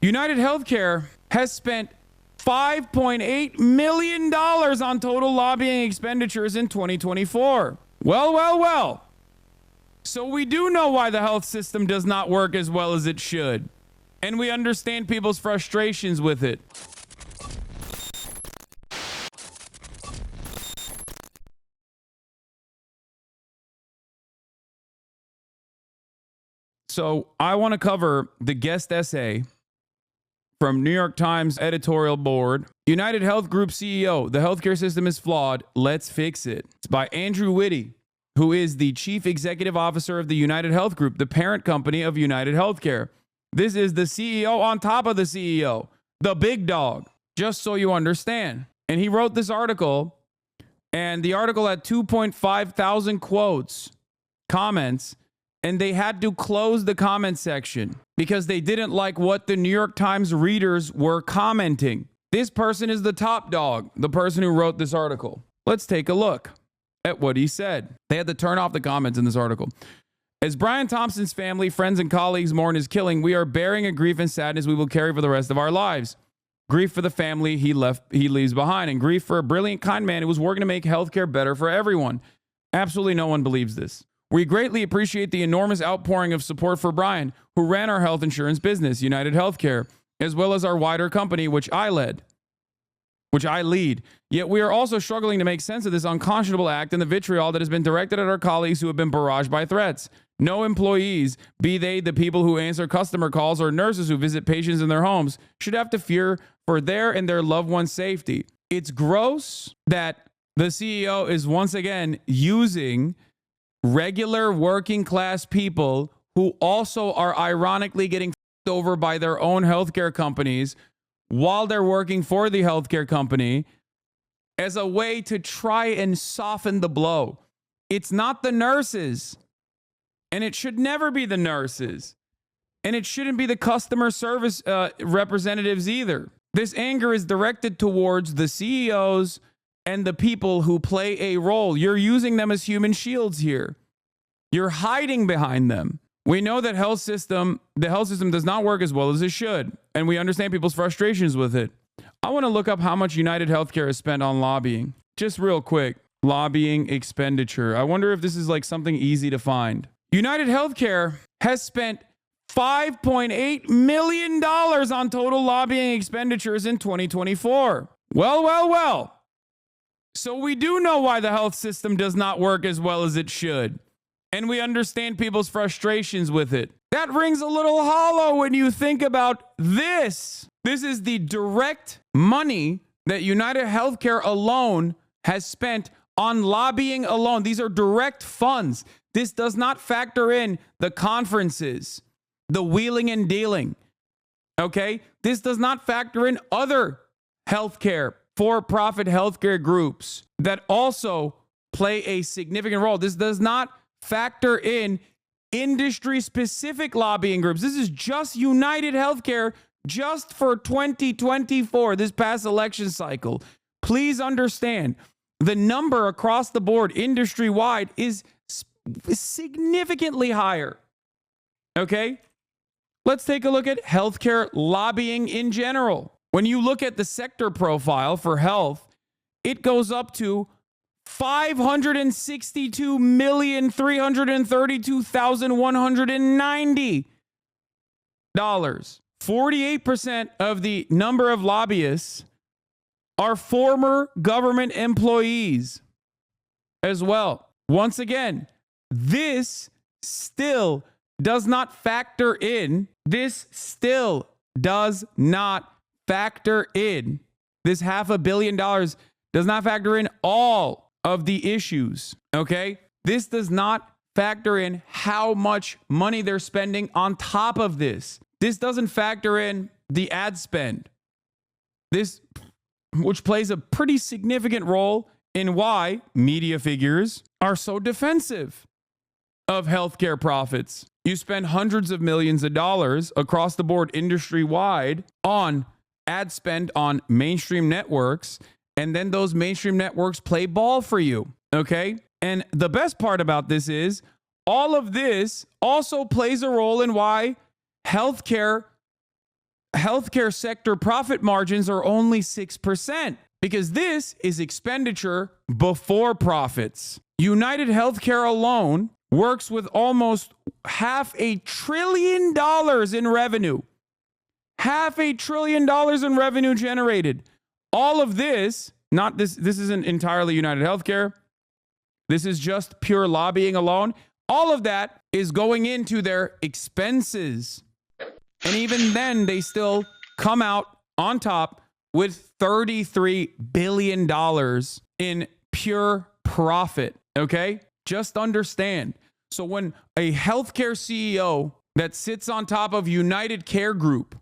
UnitedHealthcare has spent $5.8 million on total lobbying expenditures in 2024. Well. So we do know why the health system does not work as well as it should. And we understand people's frustrations with it. So I want to cover the guest essay from New York Times editorial board. United Health Group CEO, the healthcare system is flawed. Let's fix it. It's by Andrew Witty, who is the chief executive officer of the United Health Group, the parent company of United Healthcare. This is the CEO on top of the CEO, the big dog, just so you understand. And he wrote this article, and the article had 2.5 thousand quotes, comments, and they had to close the comment section because they didn't like what the New York Times readers were commenting. This person is the top dog, the person who wrote this article. Let's take a look at what he said. They had to turn off the comments in this article. As Brian Thompson's family, friends, and colleagues mourn his killing, we are bearing a grief and sadness we will carry for the rest of our lives. Grief for the family he leaves behind, and grief for a brilliant, kind man who was working to make healthcare better for everyone. Absolutely no one believes this. We greatly appreciate the enormous outpouring of support for Brian, who ran our health insurance business, United Healthcare, as well as our wider company, which I lead. Yet we are also struggling to make sense of this unconscionable act and the vitriol that has been directed at our colleagues who have been barraged by threats. No employees, be they the people who answer customer calls or nurses who visit patients in their homes, should have to fear for their and their loved ones' safety. It's gross that the CEO is once again using regular working class people who also are ironically getting f***ed over by their own healthcare companies while they're working for the healthcare company as a way to try and soften the blow. It's not the nurses, and it should never be the nurses, and it shouldn't be the customer service representatives either. This anger is directed towards the CEOs and the people who play a role. You're using them as human shields here. You're hiding behind them. We know that the health system does not work as well as it should, and we understand people's frustrations with it. I want to look up how much United Healthcare has spent on lobbying. Just real quick, lobbying expenditure. I wonder if this is like something easy to find. United Healthcare has spent $5.8 million on total lobbying expenditures in 2024. Well. So we do know why the health system does not work as well as it should. And we understand people's frustrations with it. That rings a little hollow when you think about this. This is the direct money that United Healthcare alone has spent on lobbying alone. These are direct funds. This does not factor in the conferences, the wheeling and dealing. Okay? This does not factor in other healthcare, for-profit healthcare groups that also play a significant role. This does not factor in industry-specific lobbying groups. This is just United Healthcare just for 2024, this past election cycle. Please understand, the number across the board, industry-wide, is significantly higher. Okay? Let's take a look at healthcare lobbying in general. When you look at the sector profile for health, it goes up to $562,332,190. 48% of the number of lobbyists are former government employees as well. Once again, this still does not factor in. This $500 million does not factor in all of the issues, okay? This does not factor in how much money they're spending on top of this. This doesn't factor in the ad spend. This, which plays a pretty significant role in why media figures are so defensive of healthcare profits. You spend hundreds of millions of dollars across the board industry-wide on ad spend on mainstream networks, and then those mainstream networks play ball for you, okay? And the best part about this is all of this also plays a role in why healthcare healthcare sector profit margins are only 6% because this is expenditure before profits. United Healthcare alone works with almost $500 billion in revenue. $500 billion in revenue generated. All of this, not this isn't entirely United Healthcare. This is just pure lobbying alone. All of that is going into their expenses. And even then, they still come out on top with $33 billion in pure profit. Okay? Just understand. So when a healthcare CEO that sits on top of United Care Group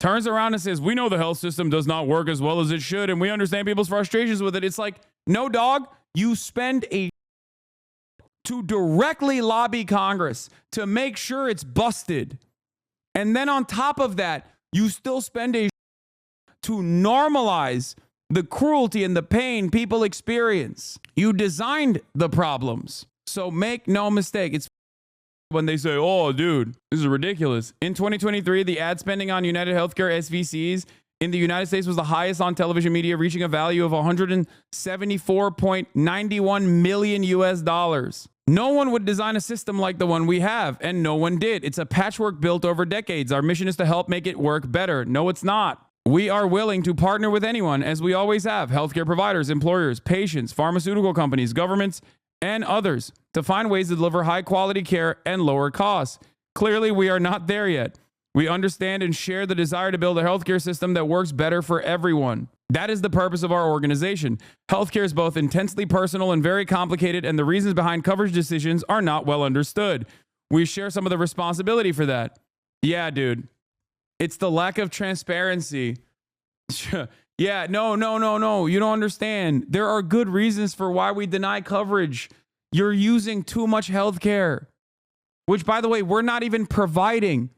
turns around and says, we know the health system does not work as well as it should, and we understand people's frustrations with it. It's like, no, dog, you spend to directly lobby Congress to make sure it's busted. And then on top of that, you still spend to normalize the cruelty and the pain people experience. You designed the problems. So make no mistake, it's when they say, oh, dude, this is ridiculous. In 2023, the ad spending on United Healthcare SVCs in the United States was the highest on television media, reaching a value of $174.91 million US. No one would design a system like the one we have, and no one did. It's a patchwork built over decades. Our mission is to help make it work better. No, it's not. We are willing to partner with anyone, as we always have, healthcare providers, employers, patients, pharmaceutical companies, governments, and others, to find ways to deliver high-quality care and lower costs. Clearly, we are not there yet. We understand and share the desire to build a healthcare system that works better for everyone. That is the purpose of our organization. Healthcare is both intensely personal and very complicated, and the reasons behind coverage decisions are not well understood. We share some of the responsibility for that. Yeah, dude. It's the lack of transparency. Yeah, no. You don't understand. There are good reasons for why we deny coverage. You're using too much healthcare, which, by the way, we're not even providing.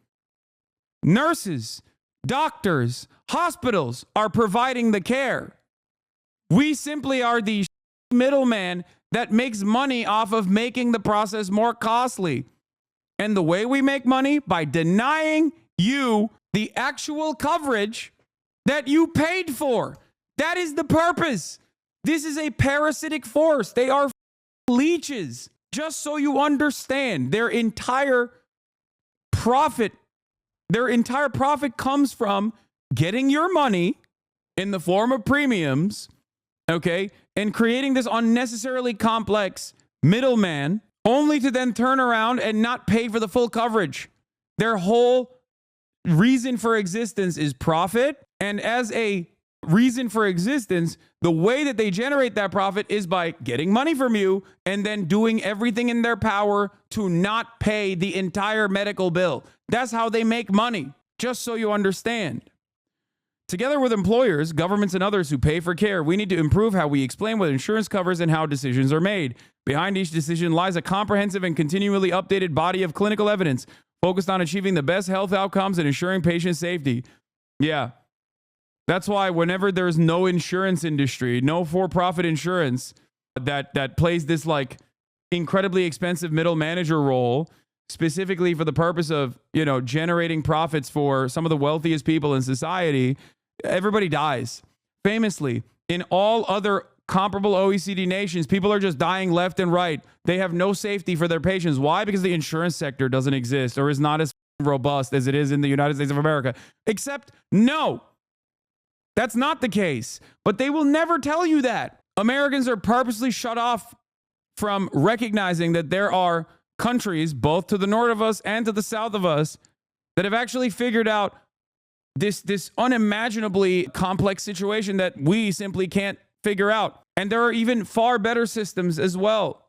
Nurses, doctors, hospitals are providing the care. We simply are the middleman that makes money off of making the process more costly. And the way we make money, by denying you the actual coverage that you paid for. That is the purpose. This is a parasitic force. They are leeches. Just so you understand, their entire profit comes from getting your money in the form of premiums, okay, and creating this unnecessarily complex middleman, only to then turn around and not pay for the full coverage. Their whole reason for existence is profit. And as a reason for existence, the way that they generate that profit is by getting money from you and then doing everything in their power to not pay the entire medical bill. That's how they make money, just so you understand. Together with employers, governments, and others who pay for care, we need to improve how we explain what insurance covers and how decisions are made. Behind each decision lies a comprehensive and continually updated body of clinical evidence focused on achieving the best health outcomes and ensuring patient safety. Yeah. That's why whenever there's no insurance industry, no for-profit insurance that plays this like incredibly expensive middle manager role, specifically for the purpose of, generating profits for some of the wealthiest people in society, everybody dies. Famously, in all other comparable OECD nations, people are just dying left and right. They have no safety for their patients. Why? Because the insurance sector doesn't exist or is not as robust as it is in the United States of America. Except, no. That's not the case, but they will never tell you that. Americans are purposely shut off from recognizing that there are countries, both to the north of us and to the south of us, that have actually figured out this unimaginably complex situation that we simply can't figure out. And there are even far better systems as well.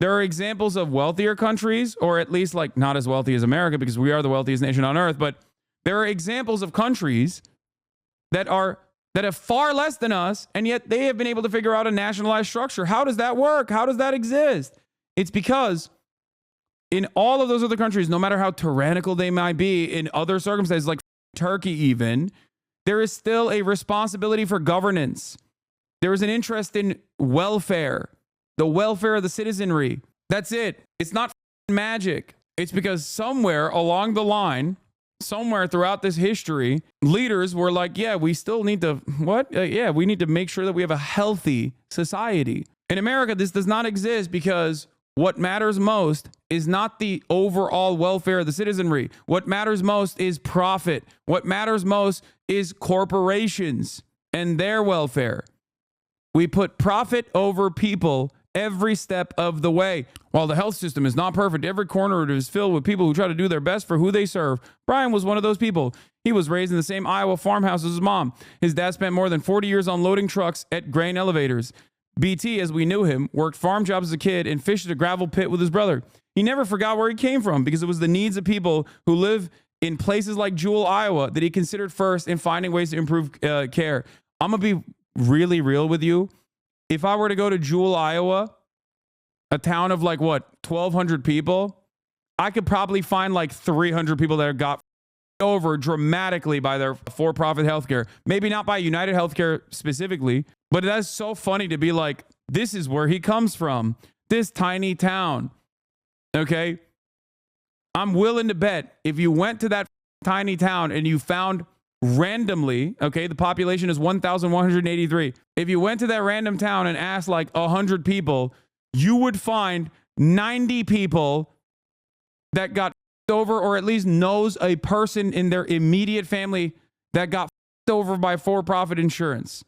There are examples of wealthier countries, or at least like not as wealthy as America because we are the wealthiest nation on earth, but there are examples of countries that have far less than us, and yet they have been able to figure out a nationalized structure. How does that work? How does that exist? It's because in all of those other countries, no matter how tyrannical they might be, in other circumstances, like Turkey even, there is still a responsibility for governance. There is an interest in welfare, the welfare of the citizenry. That's it. It's not magic. It's because somewhere along the line, somewhere throughout this history, leaders were like, yeah, we still need to, we need to make sure that we have a healthy society. In America, this does not exist because what matters most is not the overall welfare of the citizenry. What matters most is profit. What matters most is corporations and their welfare. We put profit over people every step of the way. While the health system is not perfect, every corner is filled with people who try to do their best for who they serve. Brian was one of those people. He was raised in the same Iowa farmhouse as his mom. His dad spent more than 40 years unloading trucks at grain elevators. BT, as we knew him, worked farm jobs as a kid and fished at a gravel pit with his brother. He never forgot where he came from because it was the needs of people who live in places like Jewell, Iowa, that he considered first in finding ways to improve care. I'm going to be really real with you. If I were to go to Jewell, Iowa, a town of like, 1,200 people, I could probably find like 300 people that got over dramatically by their for-profit healthcare. Maybe not by UnitedHealthcare specifically, but that's so funny to be like, this is where he comes from, this tiny town. Okay? I'm willing to bet if you went to that tiny town and you found randomly, okay, the population is 1,183. If you went to that random town and asked like 100 people, you would find 90 people that got over, or at least knows a person in their immediate family that got over by for-profit insurance.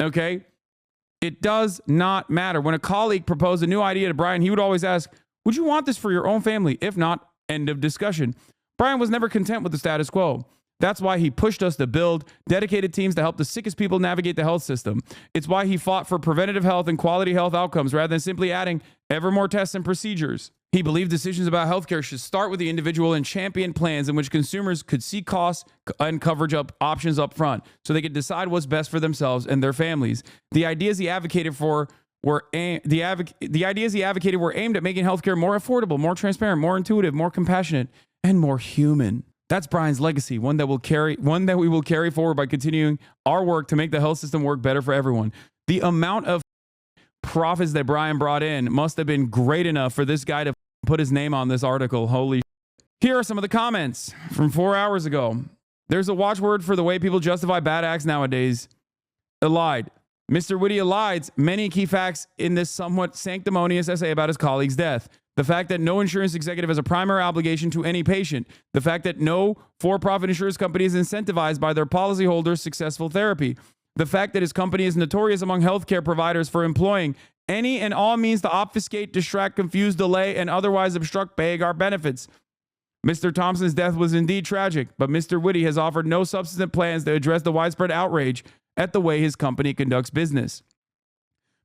Okay? It does not matter. When a colleague proposed a new idea to Brian, he would always ask, would you want this for your own family? If not, end of discussion. Brian was never content with the status quo. That's why he pushed us to build dedicated teams to help the sickest people navigate the health system. It's why he fought for preventative health and quality health outcomes rather than simply adding ever more tests and procedures. He believed decisions about healthcare should start with the individual and champion plans in which consumers could see costs and coverage options up front so they could decide what's best for themselves and their families. The ideas he advocated were aimed at making healthcare more affordable, more transparent, more intuitive, more compassionate, and more human. That's Brian's legacy, one that we will carry forward by continuing our work to make the health system work better for everyone. The amount of profits that Brian brought in must have been great enough for this guy to put his name on this article. Holy shit. Here are some of the comments from 4 hours ago. There's a watchword for the way people justify bad acts nowadays. Allied. Mr. Witty elides many key facts in this somewhat sanctimonious essay about his colleague's death. The fact that no insurance executive has a primary obligation to any patient. The fact that no for-profit insurance company is incentivized by their policyholders' successful therapy. The fact that his company is notorious among healthcare providers for employing any and all means to obfuscate, distract, confuse, delay, and otherwise obstruct paying our benefits. Mr. Thompson's death was indeed tragic, but Mr. Witty has offered no substantive plans to address the widespread outrage at the way his company conducts business.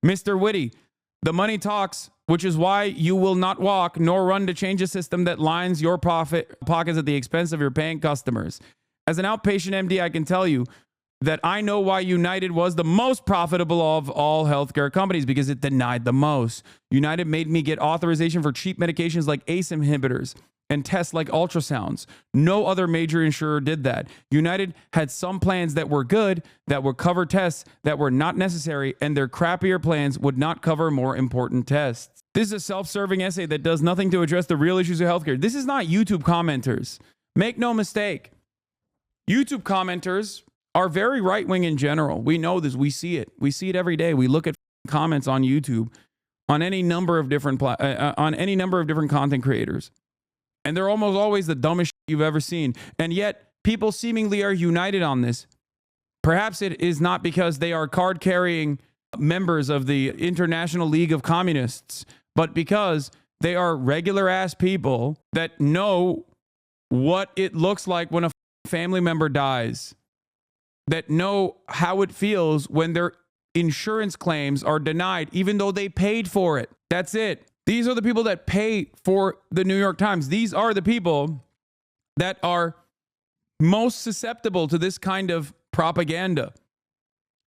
Mr. Witty, the money talks, which is why you will not walk nor run to change a system that lines your pockets at the expense of your paying customers. As an outpatient MD, I can tell you that I know why United was the most profitable of all healthcare companies, because it denied the most. United made me get authorization for cheap medications like ACE inhibitors and tests like ultrasounds. No other major insurer did that. United had some plans that were good, that would cover tests that were not necessary, and their crappier plans would not cover more important tests. This is a self-serving essay that does nothing to address the real issues of healthcare. This is not YouTube commenters. Make no mistake. YouTube commenters are very right-wing in general. We know this. We see it. We see it every day. We look at comments on YouTube on any number of different content creators. And they're almost always the dumbest shit you've ever seen. And yet, people seemingly are united on this. Perhaps it is not because they are card-carrying members of the International League of Communists, but because they are regular-ass people that know what it looks like when a family member dies, that know how it feels when their insurance claims are denied, even though they paid for it. That's it. These are the people that pay for the New York Times. These are the people that are most susceptible to this kind of propaganda.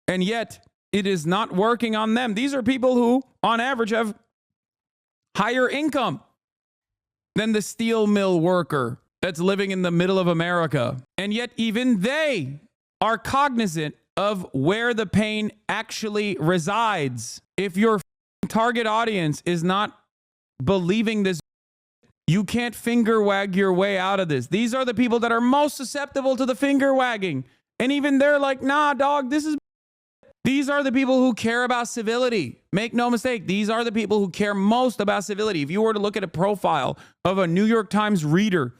And yet, it is not working on them. These are people who, on average, have higher income than the steel mill worker that's living in the middle of America. And yet, even they are cognizant of where the pain actually resides. If your target audience is not believing this, You can't finger wag your way out of this. These are the people that are most susceptible to the finger wagging. And even they're like, nah, dog, this is... These are the people who care about civility. Make no mistake. These are the people who care most about civility. If you were to look at a profile of a New York Times reader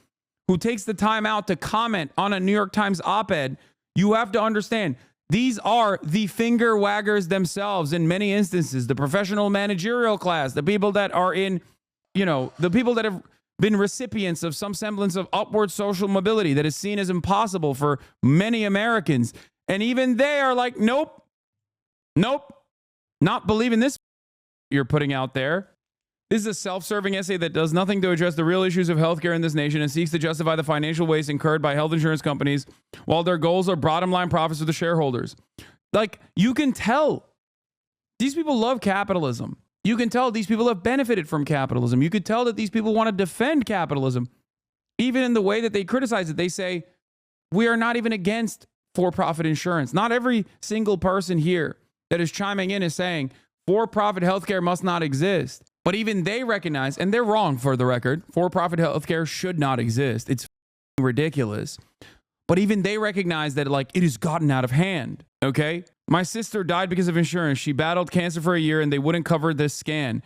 who takes the time out to comment on a New York Times op-ed, you have to understand these are the finger waggers themselves in many instances, the professional managerial class, the people that are in, the people that have been recipients of some semblance of upward social mobility that is seen as impossible for many Americans. And even they are like, nope, not believing this you're putting out there. This is a self-serving essay that does nothing to address the real issues of healthcare in this nation and seeks to justify the financial waste incurred by health insurance companies while their goals are bottom line profits to the shareholders. Like, you can tell these people love capitalism. You can tell these people have benefited from capitalism. You could tell that these people want to defend capitalism. Even in the way that they criticize it, they say, we are not even against for-profit insurance. Not every single person here that is chiming in is saying for-profit healthcare must not exist. But even they recognize, and they're wrong for the record, for-profit healthcare should not exist. It's ridiculous. But even they recognize that, like, it has gotten out of hand, okay? My sister died because of insurance. She battled cancer for a year and they wouldn't cover this scan.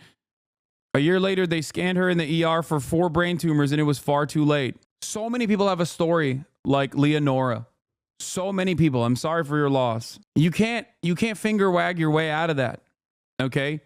A year later, they scanned her in the ER for 4 brain tumors and it was far too late. So many people have a story like Leonora. So many people. I'm sorry for your loss. You can't finger wag your way out of that, okay?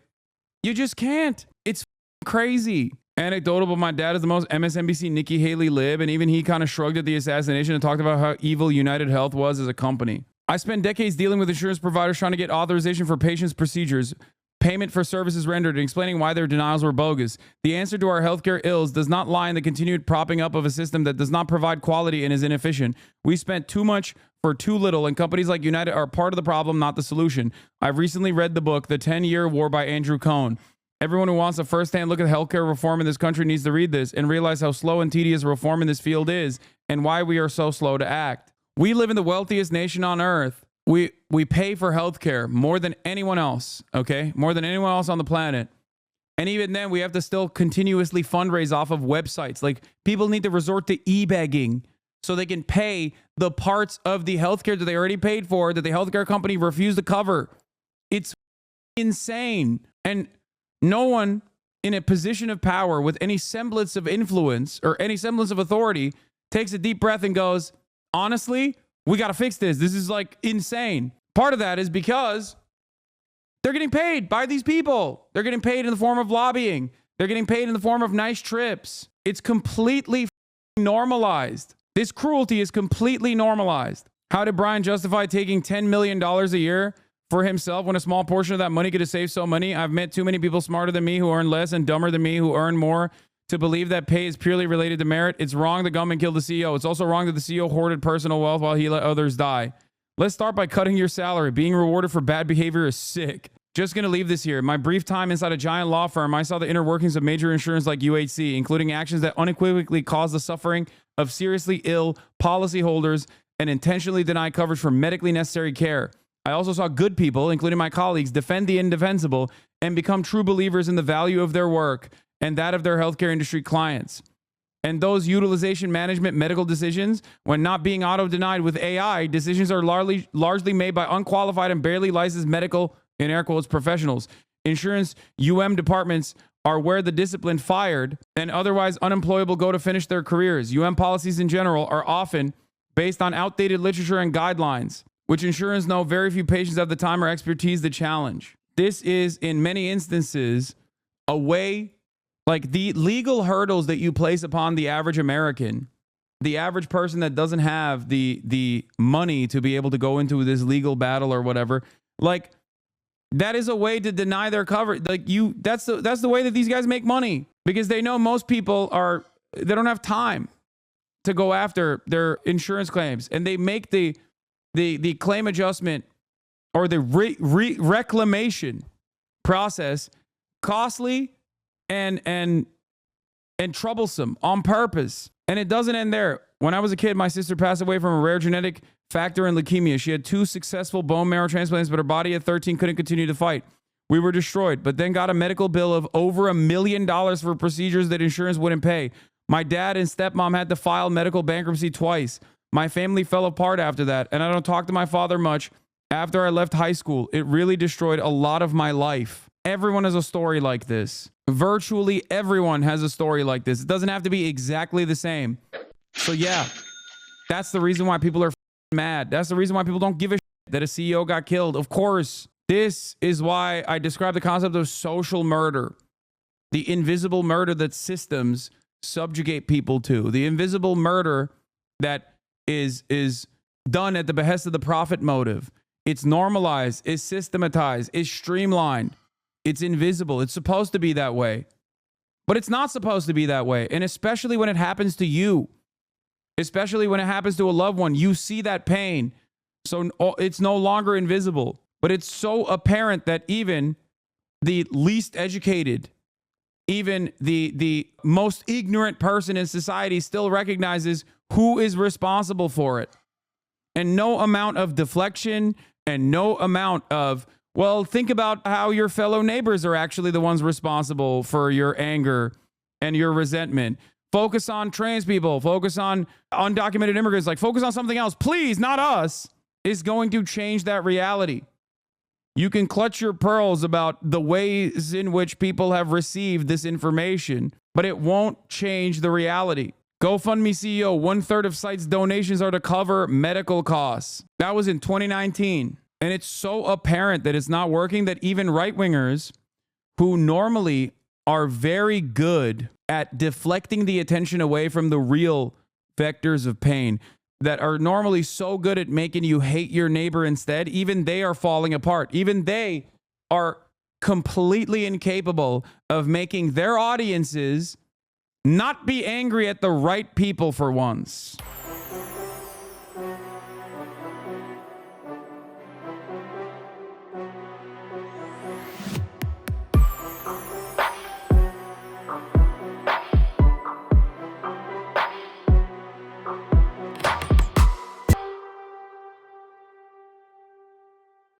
You just can't. It's crazy. Anecdotal, but my dad is the most MSNBC Nikki Haley lib, and even he kind of shrugged at the assassination and talked about how evil UnitedHealth was as a company. I spent decades dealing with insurance providers trying to get authorization for patients' procedures, payment for services rendered, and explaining why their denials were bogus. The answer to our healthcare ills does not lie in the continued propping up of a system that does not provide quality and is inefficient. We spent too much for too little, and companies like United are part of the problem, not the solution. I've recently read the book, The 10-Year War by Andrew Cohn. Everyone who wants a first-hand look at healthcare reform in this country needs to read this and realize how slow and tedious reform in this field is and why we are so slow to act. We live in the wealthiest nation on earth. We pay for healthcare more than anyone else, okay? More than anyone else on the planet. And even then, we have to still continuously fundraise off of websites. Like, people need to resort to e-begging so they can pay the parts of the healthcare that they already paid for that the healthcare company refused to cover. It's insane. And no one in a position of power with any semblance of influence or any semblance of authority takes a deep breath and goes, honestly, we got to fix this. This is like insane. Part of that is because they're getting paid by these people. They're getting paid in the form of lobbying. They're getting paid in the form of nice trips. It's completely normalized. This cruelty is completely normalized. How did Brian justify taking $10 million a year for himself when a small portion of that money could have saved so many? I've met too many people smarter than me who earn less and dumber than me who earn more to believe that pay is purely related to merit. It's wrong the government killed the CEO. It's also wrong that the CEO hoarded personal wealth while he let others die. Let's start by cutting your salary. Being rewarded for bad behavior is sick. Just going to leave this here. In my brief time inside a giant law firm, I saw the inner workings of major insurance like UHC, including actions that unequivocally cause the suffering of seriously ill policyholders and intentionally deny coverage for medically necessary care. I also saw good people, including my colleagues, defend the indefensible and become true believers in the value of their work and that of their healthcare industry clients. And those utilization management medical decisions, when not being auto-denied with AI, decisions are largely made by unqualified and barely licensed medical, in air quotes, professionals. Insurance departments are where the disciplined fired and otherwise unemployable go to finish their careers. Policies in general are often based on outdated literature and guidelines, which insurers know very few patients have the time or expertise to challenge. This is, in many instances, a way, like the legal hurdles that you place upon the average American, the average person that doesn't have the money to be able to go into this legal battle or whatever, like that is a way to deny their coverage. Like that's the way that these guys make money, because they know most people they don't have time to go after their insurance claims, and they make the claim adjustment or the reclamation process costly and troublesome on purpose. And it doesn't end there. When I was a kid, my sister passed away from a rare genetic factor in leukemia. She had 2 successful bone marrow transplants, but her body at 13 couldn't continue to fight. We were destroyed, but then got a medical bill of over $1 million for procedures that insurance wouldn't pay. My dad and stepmom had to file medical bankruptcy twice. My family fell apart after that, and I don't talk to my father much after I left high school. It really destroyed a lot of my life. Everyone has a story like this. Virtually everyone has a story like this. It doesn't have to be exactly the same. So yeah, that's the reason why people are mad. That's the reason why people don't give a shit that a CEO got killed. Of course, this is why I describe the concept of social murder. The invisible murder that systems subjugate people to. The invisible murder that is done at the behest of the profit motive. It's normalized, it's systematized, it's streamlined. It's invisible. It's supposed to be that way. But it's not supposed to be that way. And especially when it happens to you. Especially when it happens to a loved one. You see that pain. So it's no longer invisible. But it's so apparent that even the least educated, even the most ignorant person in society still recognizes who is responsible for it. And no amount of deflection and no amount of, well, think about how your fellow neighbors are actually the ones responsible for your anger and your resentment. Focus on trans people. Focus on undocumented immigrants. Like, focus on something else. Please, not us. Is going to change that reality. You can clutch your pearls about the ways in which people have received this information, but it won't change the reality. GoFundMe CEO, 1/3 of site's donations are to cover medical costs. That was in 2019. And it's so apparent that it's not working that even right-wingers who normally are very good at deflecting the attention away from the real vectors of pain, that are normally so good at making you hate your neighbor instead, even they are falling apart. Even they are completely incapable of making their audiences not be angry at the right people for once.